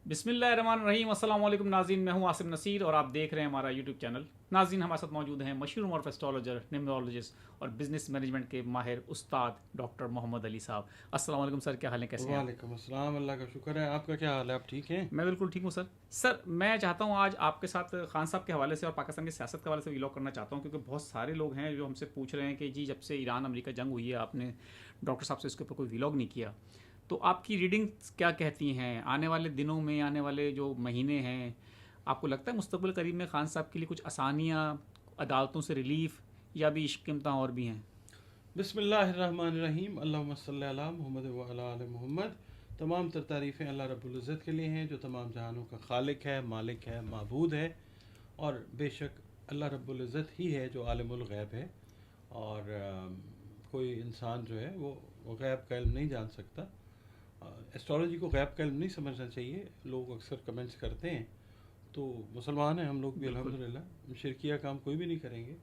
बिस्मिल्लाहिर्रहमानिर्रहीम। अस्सलाम वालेकुम नाज़रीन, मैं हूं आसिम नसीर और आप देख रहे हैं हमारा यूट्यूब चैनल। नाज़रीन, हमारे साथ मौजूद हैं मशहूर मॉरफ एस्ट्रोलॉजर, न्यूमरोलॉजिस्ट और बिजनेस मैनेजमेंट के माहिर उस्ताद डॉक्टर मोहम्मद अली साहब। अस्सलाम वालेकुम सर, क्या हाल है, कैसे हैं आप? वालेकुम अस्सलाम। अल्लाह का शुक्र है। आपका क्या हाल है? आप ठीक हैं? मैं बिल्कुल ठीक हूँ सर। सर, मैं चाहता हूँ आज आपके साथ खान साहब के हवाले से और पाकिस्तान की सियासत के हवाले से व्लॉग करना चाहता हूँ, क्योंकि बहुत सारे लोग हैं जो हमसे पूछ रहे हैं कि जी जब से ईरान अमेरिका जंग हुई है आपने डॉक्टर साहब से इसके ऊपर कोई व्लॉग नहीं किया। तो आपकी रीडिंग्स क्या कहती हैं आने वाले दिनों में, आने वाले जो महीने हैं? आपको लगता है मुस्तकबिल करीब में खान साहब के लिए कुछ आसानियाँ, अदालतों से रिलीफ या भी इश्क और भी हैं? बिस्मिल्लाहिर्रहमानिर्रहीम। अल्लाहुम्मा सल्ली अला मुहम्मद व अला आले मुहम्मद। तमाम तर तारीफ़ें अल्लाह रब्बुल इज़्ज़त के लिए हैं जो तमाम जहानों का खालिक है, मालिक है, माबूद है। और बेशक अल्लाह रब्बुल इज़्ज़त ही है जो आलिमुल गैब है। और कोई इंसान जो है वो गैब का इल्म नहीं जान सकता। एस्ट्रोलॉजी को गैब का इल्म नहीं समझना चाहिए। लोग अक्सर कमेंट्स करते हैं। तो मुसलमान हैं हम लोग भी बिल्कुल। अल्हम्दुलिल्लाह। शिरकिया काम कोई भी नहीं करेंगे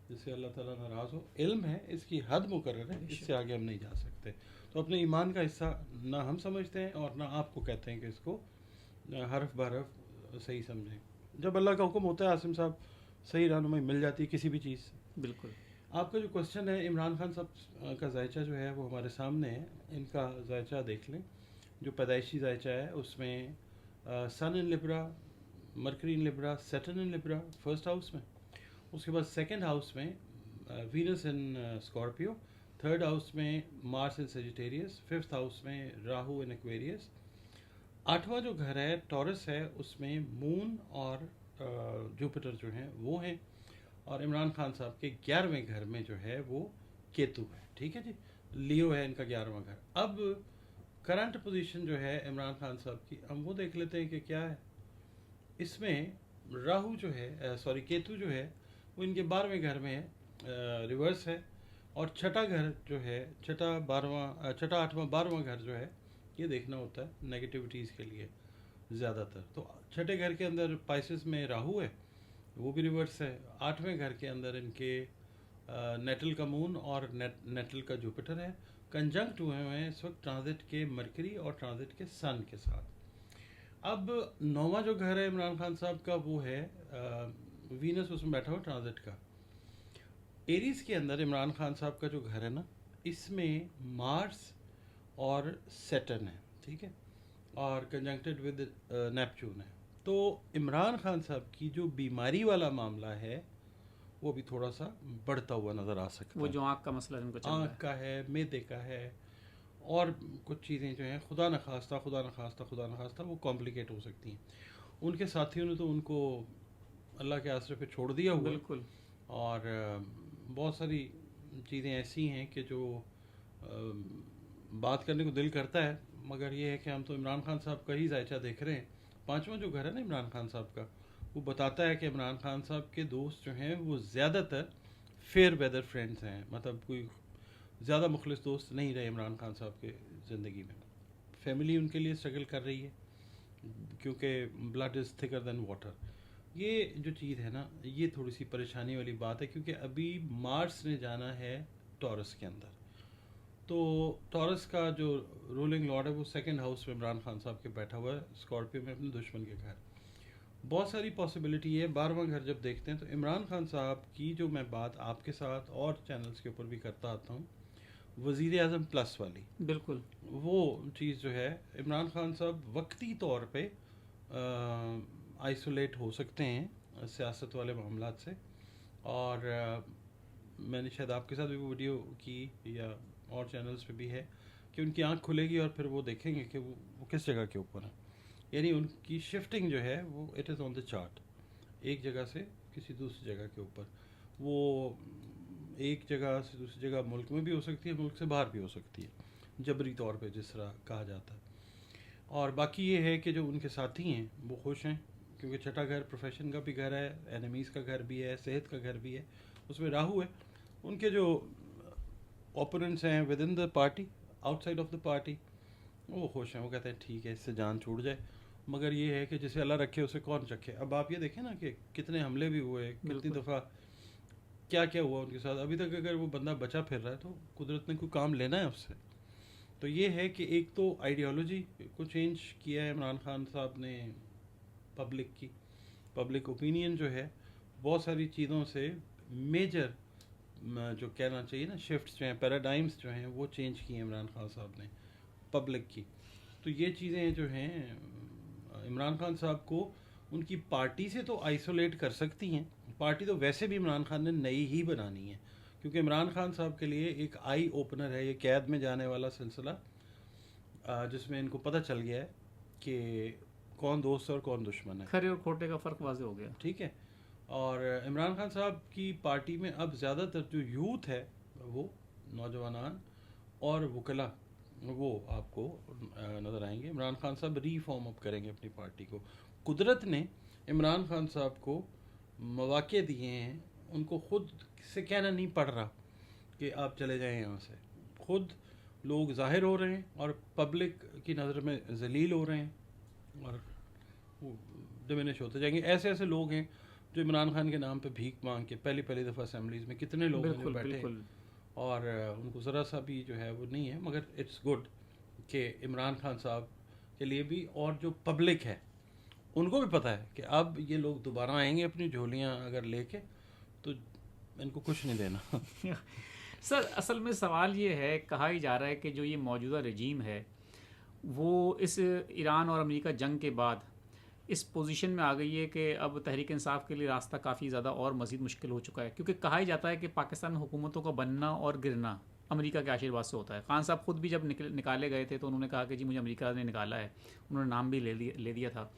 जिससे अल्लाह ताला नाराज़ हो। इल्म है, इसकी हद मुकर्रर है, इससे बेशक। आगे हम नहीं जा सकते। तो अपने ईमान का हिस्सा ना हम समझते हैं और ना आपको कहते हैं कि इसको हरफ बहरफ सही समझें। जब अल्लाह का हुक्म होता है आसिम साहब, सही रहनुमाई मिल जाती है किसी भी चीज़ से। बिल्कुल। आपका जो क्वेश्चन है, इमरान खान साहब का जायचा जो है वो हमारे सामने है। इनका जायचा देख लें। जो पैदाइशी जायचा है उसमें सन इन लिब्रा, मरकरी इन लिब्रा, सैटर्न इन लिब्रा फर्स्ट हाउस में। उसके बाद सेकंड हाउस में वीनस इन स्कॉर्पियो, थर्ड हाउस में मार्स इन सेजिटेरियस, फिफ्थ हाउस में राहु इन एक्वेरियस। आठवां जो घर है टॉरस है, उसमें मून और जुपिटर जो हैं वो हैं। और इमरान खान साहब के 11वें घर में जो है वो केतु है। ठीक है जी। लियो है इनका 11वां घर। अब करंट पोजीशन जो है इमरान खान साहब की, हम वो देख लेते हैं कि क्या है। इसमें राहु जो है, सॉरी केतु जो है वो इनके 12वें घर में है, रिवर्स है। और छठा घर जो है, छठा 12वां, छठा 8वां 12वां घर जो है, ये देखना होता है नेगेटिविटीज़ के लिए ज़्यादातर। तो छठे घर के अंदर पाइसेस में राहु है, वो भी रिवर्स है। 8वें घर के अंदर इनके नेटल का मून और नेटल का जुपिटर है। कंजंक्ट हुए हैं इस वक्त ट्रांजिट के मरकरी और ट्रांजिट के सन के साथ। अब 9वां जो घर है इमरान खान साहब का वो है वीनस, उसमें बैठा हुआ ट्रांजिट का। एरीज के अंदर इमरान खान साहब का जो घर है ना, इसमें मार्स और सैटर्न है। ठीक है। और कंजंक्टेड विद नेपच्यून है। तो इमरान खान साहब की जो बीमारी वाला मामला है वो भी थोड़ा सा बढ़ता हुआ नज़र आ सकता वो है। जो आँख का मसला जिनको चल रहा आँख है। का है, मैदे का है, और कुछ चीज़ें जो हैं खुदा न खास्ता, खुदा न खास्ता, खुदा न खास्ता वो कॉम्प्लिकेट हो सकती हैं। उनके साथियों ने तो उनको अल्लाह के आसरे पे छोड़ दिया हुआ है। बिल्कुल। और बहुत सारी चीज़ें ऐसी हैं कि जो बात करने को दिल करता है, मगर ये है कि हम तो इमरान खान साहब का ही जायचा देख रहे हैं। 5वां जो घर है ना इमरान खान साहब का, वो बताता है कि इमरान खान साहब के दोस्त जो हैं वो ज़्यादातर फेयर वेदर फ्रेंड्स हैं। मतलब कोई ज़्यादा मुखलिस दोस्त नहीं रहे इमरान खान साहब के ज़िंदगी में। फैमिली उनके लिए स्ट्रगल कर रही है क्योंकि blood is thicker than water. ये जो चीज़ है ना, ये थोड़ी सी परेशानी वाली बात है क्योंकि अभी मार्स ने जाना है टॉरस के अंदर। तो टॉरस का जो रूलिंग लॉर्ड है वो सेकंड हाउस में इमरान खान साहब के बैठा हुआ है, स्कॉर्पियो में, अपने दुश्मन के घर। बहुत सारी पॉसिबिलिटी है। 12वां घर जब देखते हैं तो इमरान खान साहब की जो मैं बात आपके साथ और चैनल्स के ऊपर भी करता आता हूँ, वज़ीर आज़म प्लस वाली, बिल्कुल। वो चीज़ जो है, इमरान खान साहब वक्ती तौर पे आइसोलेट हो सकते हैं सियासत वाले मामलात से। और मैंने शायद आपके साथ भी वो वीडियो की या और चैनल्स पे भी है कि उनकी आंख खुलेगी और फिर वो देखेंगे कि वो किस जगह के ऊपर है। यानी उनकी शिफ्टिंग जो है वो it is on the chart, एक जगह से किसी दूसरी जगह के ऊपर। वो एक जगह से दूसरी जगह मुल्क में भी हो सकती है, मुल्क से बाहर भी हो सकती है, जबरी तौर पे जिस तरह कहा जाता है। और बाकी ये है कि जो उनके साथी हैं वो खुश हैं क्योंकि छठा घर प्रोफेशन का भी घर है, एनिमीज़ का घर भी है, सेहत का घर भी है, उसमें राहु है। उनके जो ओपोनेंट्स हैं with in the party, outside of the party, वो खुश हैं। वो कहते हैं ठीक है, इससे जान छूट जाए। मगर ये है कि जिसे अल्लाह रखे उसे कौन रखे। अब आप ये देखें ना कि कितने हमले भी हुए, कितनी बिल्कुल। दफ़ा क्या क्या हुआ उनके साथ। अभी तक अगर वो बंदा बचा फिर रहा है तो कुदरत ने कोई काम लेना है उससे। तो ये है कि एक तो आइडियोलॉजी को चेंज किया है इमरान खान साहब ने, पब्लिक ओपिनियन जो है बहुत सारी चीज़ों से मेजर जो कहना चाहिए ना शिफ्ट्स जो हैं, पैराडाइम्स जो हैं वो चेंज किए इमरान खान साहब ने पब्लिक की। तो ये चीज़ें जो हैं इमरान खान साहब को उनकी पार्टी से तो आइसोलेट कर सकती हैं। पार्टी तो वैसे भी इमरान खान ने नई ही बनानी है, क्योंकि इमरान खान साहब के लिए एक आई ओपनर है ये कैद में जाने वाला सिलसिला, जिसमें इनको पता चल गया है कि कौन दोस्त और कौन दुश्मन है, खरे और खोटे का फ़र्क वाज़ेह हो गया। ठीक है। और इमरान खान साहब की पार्टी में अब ज़्यादातर जो यूथ है वो नौजवान और वकला वो आपको नज़र आएंगे। इमरान खान साहब रीफॉर्म अप करेंगे अपनी पार्टी को। कुदरत ने इमरान खान साहब को मौके दिए हैं, उनको खुद से कहना नहीं पड़ रहा कि आप चले जाएं यहाँ से। खुद लोग ज़ाहिर हो रहे हैं और पब्लिक की नज़र में जलील हो रहे हैं और डिमिनिश होते जाएंगे। ऐसे ऐसे लोग हैं जो इमरान खान के नाम पे भीख मांग के पहली दफ़ा असेंबलीज़ में कितने लोग हैं बैठे और उनको ज़रा सा भी जो है वो नहीं है। मगर इट्स गुड कि इमरान खान साहब के लिए भी और जो पब्लिक है उनको भी पता है कि अब ये लोग दोबारा आएंगे अपनी झोलियाँ अगर लेके, तो इनको कुछ नहीं देना। सर असल में सवाल ये है, कहा ही जा रहा है कि जो ये मौजूदा रजीम है वो इस ईरान और अमेरिका जंग के बाद इस पोजीशन में आ गई है कि अब तहरीक इंसाफ के लिए रास्ता काफ़ी ज़्यादा और मज़ीद मुश्किल हो चुका है, क्योंकि कहा ही जाता है कि पाकिस्तान में हुकूमतों का बनना और गिरना अमेरिका के आशीर्वाद से होता है। खान साहब खुद भी जब निकाले गए थे तो उन्होंने कहा कि जी मुझे अमेरिका ने निकाला है, उन्होंने नाम भी ले दिया था।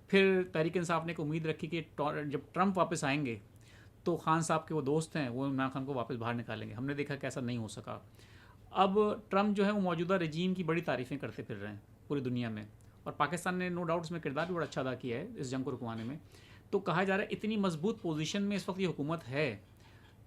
फिर तहरीक इंसाफ ने एक उम्मीद रखी कि जब ट्रंप वापस आएंगे तो खान साहब के वो दोस्त हैं वो इमरान खान को वापस बाहर निकालेंगे। हमने देखा कि ऐसा नहीं हो सका। अब ट्रंप जो है वो मौजूदा रजीम की बड़ी तारीफ़ें करते फिर रहे हैं पूरी दुनिया में, और पाकिस्तान ने नो डाउट इसमें किरदार भी बड़ा अच्छा अदा किया है इस जंग को रुकवाने में। तो कहा जा रहा है इतनी मजबूत पोजीशन में इस वक्त ये हुकूमत है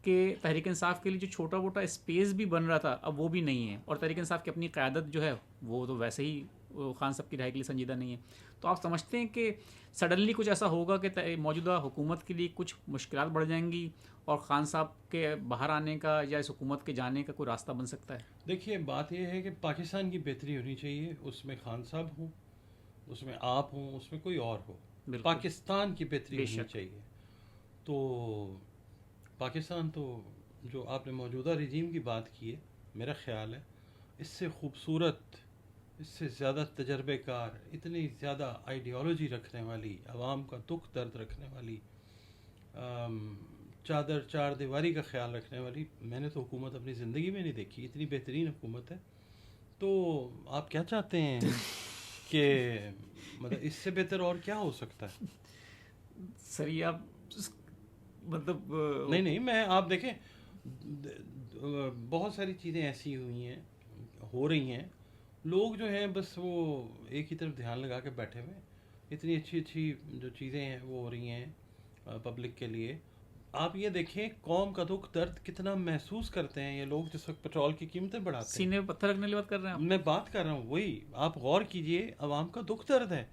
कि तहरीक इंसाफ के लिए जो छोटा मोटा स्पेस भी बन रहा था अब वो भी नहीं है, और तहरीक इंसाफ की अपनी क़यादत जो है वो तो वैसे ही खान साहब की रिहाई के लिए संजीदा नहीं है। तो आप समझते हैं कि सडनली कुछ ऐसा होगा कि मौजूदा हुकूमत के लिए कुछ मुश्किलात बढ़ जाएंगी और खान साहब के बाहर आने का या इस हुकूमत के जाने का कोई रास्ता बन सकता है? देखिए बात यह है कि पाकिस्तान की बेहतरी होनी चाहिए, उसमें खान साहब हों, उसमें आप हों, उसमें कोई और हो, पाकिस्तान की बेहतरी होनी चाहिए। तो पाकिस्तान तो जो आपने मौजूदा रजीम की बात की है, मेरा ख्याल है इससे खूबसूरत, इससे ज़्यादा तजर्बेकार, इतनी ज़्यादा आइडियोलॉजी रखने वाली, आवाम का दुख दर्द रखने वाली, चार दीवारी का ख्याल रखने वाली मैंने तो हुकूमत अपनी ज़िंदगी में नहीं देखी। इतनी बेहतरीन हुकूमत है। तो आप क्या चाहते हैं कि मतलब इससे बेहतर और क्या हो सकता है? सर ये आप मतलब नहीं मैं आप देखें बहुत सारी चीज़ें ऐसी हुई हैं, हो रही हैं, लोग जो हैं बस वो एक ही तरफ ध्यान लगा के बैठे हुए। इतनी अच्छी जो चीज़ें हैं वो हो रही हैं पब्लिक के लिए। आप ये देखें कौम का दुख दर्द कितना महसूस करते हैं ये लोग जिस वक्त पेट्रोल की कीमतें बढ़ाते हैं। सीने में पत्थर रखने की बात कर रहे हैं आप? मैं बात कर रहा हूँ वही, आप गौर कीजिए, आवाम का दुख दर्द है।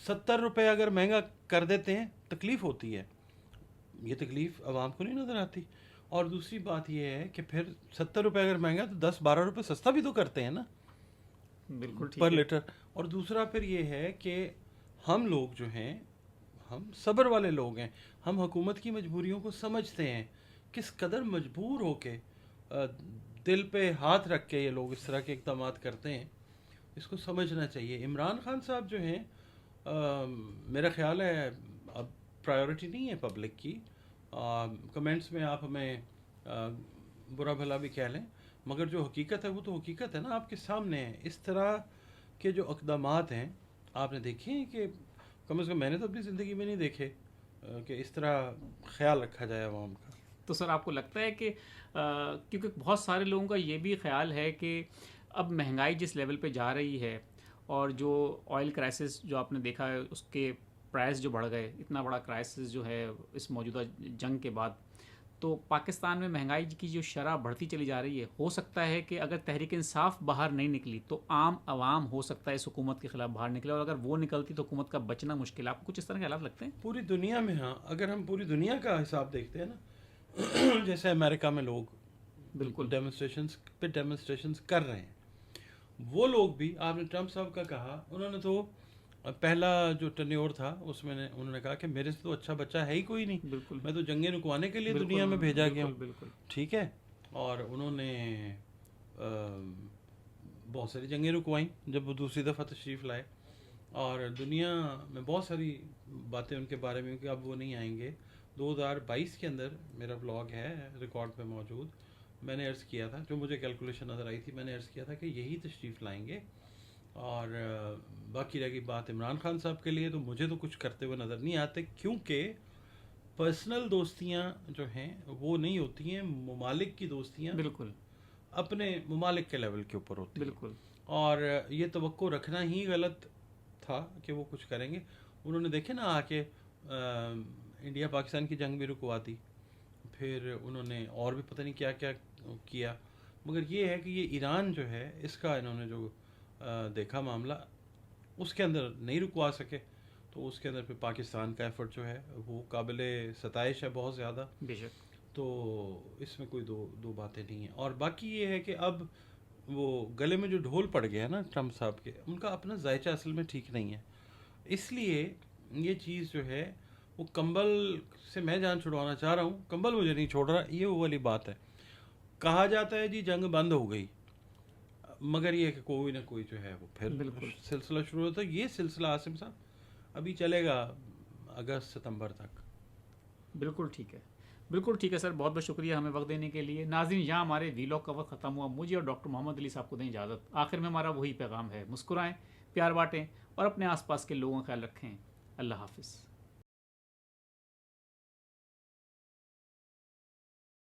70 रुपये अगर महंगा कर देते हैं तकलीफ़ होती है, ये तकलीफ़ आवाम को नहीं नज़र आती। और दूसरी बात ये है कि फिर 70 रुपये अगर महंगा तो 10-12 रुपये सस्ता भी तो करते हैं ना, बिल्कुल ठीक पर लीटर। और दूसरा फिर ये है कि हम लोग जो हैं, हम सब्र वाले लोग हैं, हम हुकूमत की मजबूरियों को समझते हैं। किस कदर मजबूर होके दिल पे हाथ रख के ये लोग इस तरह के इक़दाम करते हैं, इसको समझना चाहिए। इमरान खान साहब जो हैं मेरा ख्याल है अब प्रायोरिटी नहीं है पब्लिक की। कमेंट्स में आप हमें बुरा भला भी कह लें, मगर जो हकीकत है वो तो हकीकत है ना, आपके सामने है। इस तरह के जो इक़दामात हैं आपने देखे हैं कि कम से कम मैंने तो अपनी ज़िंदगी में नहीं देखे कि इस तरह ख्याल रखा जाए आवाम का। तो सर आपको लगता है कि क्योंकि बहुत सारे लोगों का ये भी ख्याल है कि अब महंगाई जिस लेवल पे जा रही है और जो ऑयल क्राइसिस जो आपने देखा है उसके प्राइस जो बढ़ गए, इतना बड़ा क्राइसिस जो है इस मौजूदा जंग के बाद, तो पाकिस्तान में महंगाई की जो शरह बढ़ती चली जा रही है, हो सकता है कि अगर तहरीक इंसाफ बाहर नहीं निकली तो आम आवाम हो सकता है इस हुकूमत के ख़िलाफ़ बाहर निकले, और अगर वो निकलती तो हुकूमत का बचना मुश्किल। आपको कुछ इस तरह के हालात लगते हैं? पूरी दुनिया में, हाँ, अगर हम पूरी दुनिया का हिसाब देखते हैं ना जैसे अमेरिका में लोग बिल्कुल डेमोन्स्ट्रेशंस कर रहे हैं, वो लोग भी, आपने ट्रम्प साहब का कहा, उन्होंने तो पहला जो टर्न्योर था उसमें उन्होंने कहा कि मेरे से तो अच्छा बच्चा है ही कोई नहीं, बिल्कुल मैं तो जंगें रुकवाने के लिए बिल्कुल दुनिया में भेजा गया बिल्कुल हूँ। बिल्कुल ठीक है। और उन्होंने बहुत सारी जंगें रुकवाई जब वो दूसरी दफ़ा तशरीफ़ लाए, और दुनिया में बहुत सारी बातें उनके बारे में कि अब वो नहीं आएंगे। 2022 के अंदर मेरा ब्लॉग है रिकॉर्ड पे मौजूद, मैंने अर्ज़ किया था, जो मुझे कैलकुलेशन नज़र आई थी, मैंने अर्ज़ किया था कि यही तशरीफ़ लाएंगे। और बाकी रह गई बात इमरान खान साहब के लिए, तो मुझे तो कुछ करते हुए नज़र नहीं आते, क्योंकि पर्सनल दोस्तियां जो हैं वो नहीं होती हैं, ममालिक की दोस्तियां बिल्कुल अपने ममालिक के लेवल के ऊपर होती हैं। बिल्कुल और ये तवक्को रखना ही गलत था कि वो कुछ करेंगे। उन्होंने देखे ना आके इंडिया पाकिस्तान की जंग भी रुकवा दी, फिर उन्होंने और भी पता नहीं क्या क्या किया, मगर ये है कि ये ईरान जो है इसका इन्होंने जो देखा मामला, उसके अंदर नहीं रुकवा सके, तो उसके अंदर फिर पाकिस्तान का एफर्ट जो है वो काबिले सताइश है बहुत ज़्यादा। बेशक तो इसमें कोई दो दो बातें नहीं हैं। और बाकी ये है कि अब वो गले में जो ढोल पड़ गया है ना ट्रम्प साहब के, उनका अपना जायचा असल में ठीक नहीं है, इसलिए ये चीज़ जो है वो कंबल से मैं जान छुड़वाना चाह रहा हूँ, कंबल मुझे नहीं छोड़ रहा, ये वो वाली बात है। कहा जाता है जी जंग बंद हो गई, मगर ये कि कोई ना कोई जो है वो फिर बिल्कुल सिलसिला शुरू होता है। ये सिलसिला आसिम साहब अभी चलेगा अगस्त सितंबर तक। बिल्कुल ठीक है। बिल्कुल ठीक है सर, बहुत बहुत शुक्रिया हमें वक्त देने के लिए। नाज़रीन, यहाँ हमारे वीलॉग का वक्त ख़त्म हुआ। मुझे और डॉक्टर मोहम्मद अली साहब को दें इजाज़त। आखिर में हमारा वही पैगाम है, मुस्कुराएं, प्यार बांटें और अपने आसपास के लोगों का ख्याल रखें। अल्लाह हाफिज़।